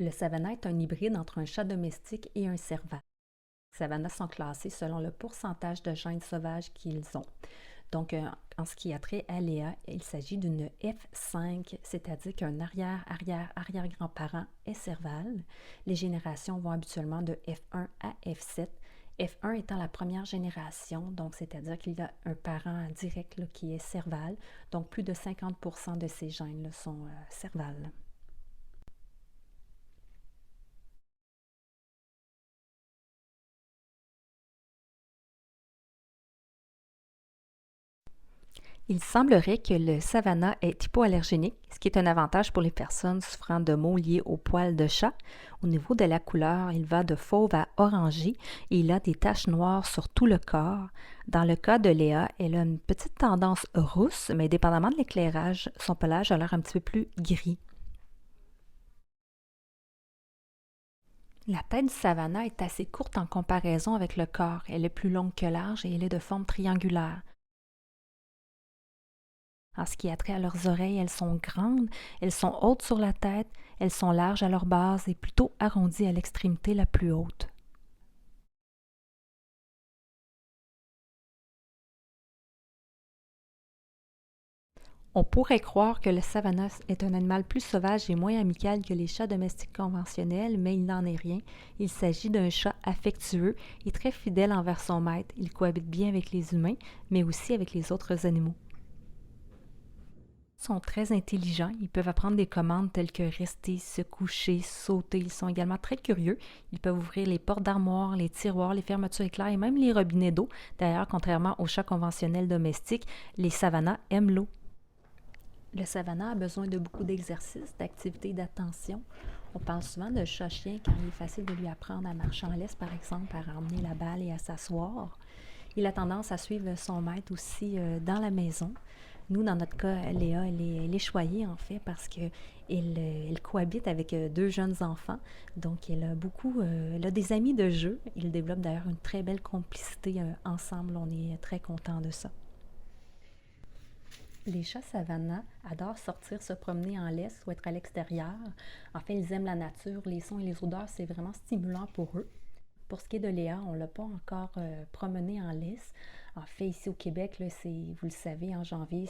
Le savana est un hybride entre un chat domestique et un serval. Les savanas sont classés selon le pourcentage de gènes sauvages qu'ils ont. Donc, en ce qui a trait à Léa, il s'agit d'une F5, c'est-à-dire qu'un arrière-arrière-arrière-grand-parent est serval. Les générations vont habituellement de F1 à F7. F1 étant la première génération, donc c'est-à-dire qu'il y a un parent direct là, qui est serval. Donc, plus de 50% de ces gènes là, sont servales. Il semblerait que le savana est hypoallergénique, ce qui est un avantage pour les personnes souffrant de maux liés aux poils de chat. Au niveau de la couleur, il va de fauve à orangé et il a des taches noires sur tout le corps. Dans le cas de Léa, elle a une petite tendance rousse, mais dépendamment de l'éclairage, son pelage a l'air un petit peu plus gris. La tête du savana est assez courte en comparaison avec le corps. Elle est plus longue que large et elle est de forme triangulaire. En ce qui a trait à leurs oreilles, elles sont grandes, elles sont hautes sur la tête, elles sont larges à leur base et plutôt arrondies à l'extrémité la plus haute. On pourrait croire que le savana est un animal plus sauvage et moins amical que les chats domestiques conventionnels, mais il n'en est rien. Il s'agit d'un chat affectueux et très fidèle envers son maître. Il cohabite bien avec les humains, mais aussi avec les autres animaux. Ils sont très intelligents. Ils peuvent apprendre des commandes telles que rester, se coucher, sauter. Ils sont également très curieux. Ils peuvent ouvrir les portes d'armoire, les tiroirs, les fermetures éclairs et même les robinets d'eau. D'ailleurs, contrairement aux chats conventionnels domestiques, les savanas aiment l'eau. Le savana a besoin de beaucoup d'exercices, d'activités, d'attention. On parle souvent de chat-chien quand il est facile de lui apprendre à marcher en laisse, par exemple, à ramener la balle et à s'asseoir. Il a tendance à suivre son maître aussi dans la maison. Nous, dans notre cas, Léa, elle est choyée en fait parce qu'elle elle cohabite avec deux jeunes enfants. Donc, elle a des amis de jeu. Ils développent d'ailleurs une très belle complicité ensemble. On est très contents de ça. Les chats savannah adorent sortir se promener en laisse ou être à l'extérieur. En fait, ils aiment la nature, les sons et les odeurs, c'est vraiment stimulant pour eux. Pour ce qui est de Léa, on ne l'a pas encore promenée en laisse. En fait, ici au Québec, là, vous le savez, en janvier,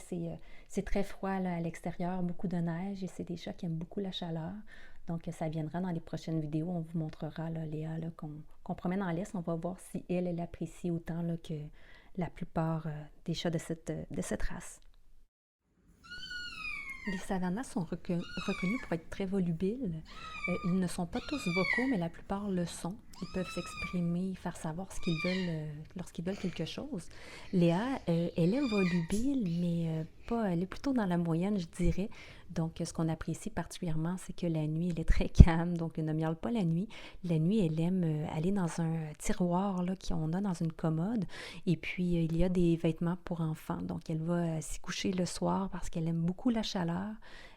c'est très froid là, à l'extérieur, beaucoup de neige et c'est des chats qui aiment beaucoup la chaleur. Donc, ça viendra dans les prochaines vidéos. On vous montrera là, Léa qu'on promène en laisse. On va voir si elle apprécie autant là, que la plupart des chats de cette race. Les savannas sont reconnus pour être très volubiles. Ils ne sont pas tous vocaux, mais la plupart le sont. Ils peuvent s'exprimer, faire savoir ce qu'ils veulent lorsqu'ils veulent quelque chose. Léa, elle est volubile, mais pas, elle est plutôt dans la moyenne, je dirais. Donc, ce qu'on apprécie particulièrement, c'est que la nuit, elle est très calme, donc elle ne miaule pas la nuit. La nuit, elle aime aller dans un tiroir là, qu'on a dans une commode. Et puis, il y a des vêtements pour enfants. Donc, elle va s'y coucher le soir parce qu'elle aime beaucoup la chaleur.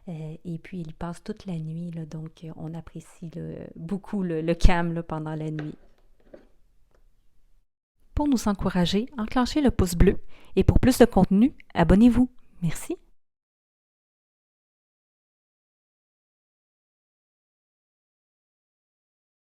Et puis, il passe toute la nuit. Là, donc, on apprécie beaucoup le calme là, pendant la nuit. Pour nous encourager, enclenchez le pouce bleu. Et pour plus de contenu, abonnez-vous. Merci.